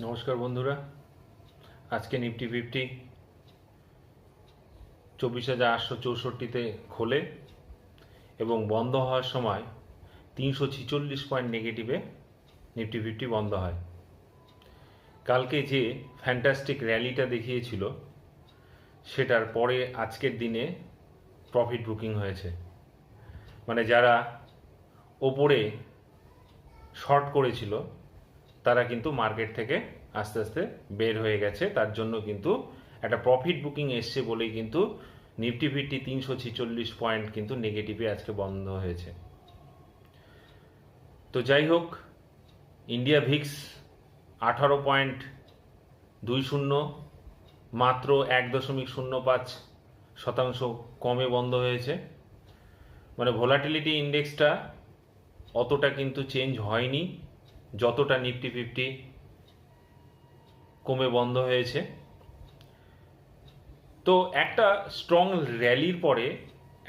নমস্কার বন্ধুরা, আজকে নিফটি ফিফটি 24,864-তে খোলে এবং বন্ধ হওয়ার সময় 346 পয়েন্ট নেগেটিভে নিফটি ফিফটি বন্ধ হয়। কালকে যে ফ্যান্টাস্টিক র্যালিটা দেখিয়েছিল সেটার পরে আজকের দিনে প্রফিট বুকিং হয়েছে। মানে যারা ওপরে শর্ট করেছিল তারা কিন্তু মার্কেট থেকে আস্তে আস্তে বের হয়ে গেছে। তার জন্য কিন্তু একটা প্রফিট বুকিং এসছে বলেই কিন্তু নিফটি ফিফটি 346 পয়েন্ট কিন্তু নেগেটিভে আজকে বন্ধ হয়েছে। তো যাই হোক, ইন্ডিয়া ভিক্স 18.20, মাত্র 1.05% কমে বন্ধ হয়েছে। মানে ভোলাটিলিটি ইন্ডেক্সটা অতটা কিন্তু চেঞ্জ হয়নি যতটা নিফটি ফিফটি কমে বন্ধ হয়েছে। তো একটা স্ট্রং র্যালির পরে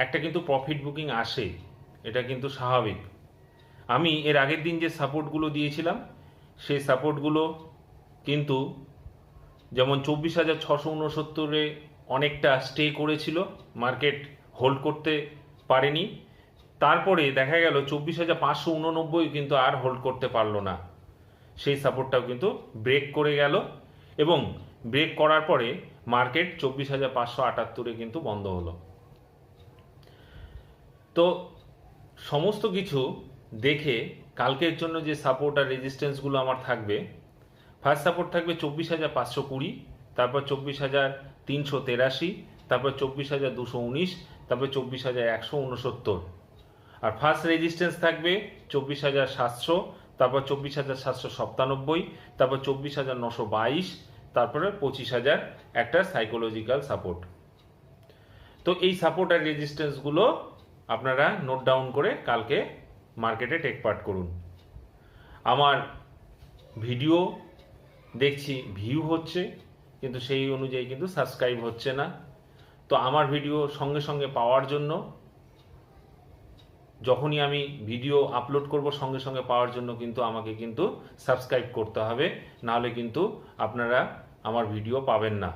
একটা কিন্তু প্রফিট বুকিং আসে, এটা কিন্তু স্বাভাবিক। আমি এর আগের দিন যে সাপোর্টগুলো দিয়েছিলাম সেই সাপোর্টগুলো কিন্তু যেমন 24,669-এ অনেকটা স্টে করেছিল, মার্কেট হোল্ড করতে পারেনি। তারপরে দেখা গেল 24,589 কিন্তু আর হোল্ড করতে পারলো না, সেই সাপোর্টটাও কিন্তু ব্রেক করে গেল এবং ব্রেক করার পরে মার্কেট 24,578-এ কিন্তু বন্ধ হলো। তো সমস্ত কিছু দেখে কালকের জন্য যে সাপোর্ট আর রেজিস্ট্যান্সগুলো আমার থাকবে, ফার্স্ট সাপোর্ট থাকবে 24,520, তারপর 24,383, তারপর 24,219, তারপর 24,169, আর ফার্স্ট রেজিস্ট্যান্স থাকবে 24,700, তারপর 24,797, তারপর 24,922, তারপরে 25,000 একটা সাইকোলজিক্যাল সাপোর্ট। তো এই সাপোর্ট আর রেজিস্ট্যান্সগুলো আপনারা নোট ডাউন করে কালকে মার্কেটে টেক পার্ট করুন। আমার ভিডিও দেখছি ভিউ হচ্ছে, কিন্তু সেই অনুযায়ী কিন্তু সাবস্ক্রাইব হচ্ছে না। তো আমার ভিডিও সঙ্গে সঙ্গে পাওয়ার জন্য, যখনই আমি ভিডিও আপলোড করব সঙ্গে সঙ্গে পাওয়ার জন্য কিন্তু আমাকে কিন্তু সাবস্ক্রাইব করতে হবে, নাহলে কিন্তু আপনারা আমার ভিডিও পাবেন না।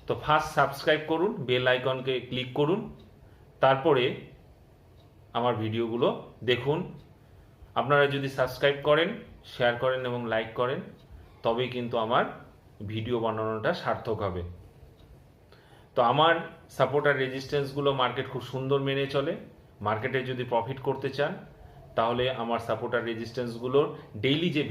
তো ফার্স্ট সাবস্ক্রাইব করুন, বেল আইকনকে ক্লিক করুন, তারপরে আমার ভিডিওগুলো দেখুন। আপনারা যদি সাবস্ক্রাইব করেন, শেয়ার করেন এবং লাইক করেন, তবেই কিন্তু আমার ভিডিও বানানোটা সার্থক হবে। তো আমার সাপোর্ট আর রেজিস্ট্যান্সগুলো মার্কেট খুব সুন্দর মেনে চলে। মার্কেটে যদি প্রফিট করতে চান তাহলে আমার সাপোর্ট আর রেজিস্ট্যান্সগুলোর ডেইলি যে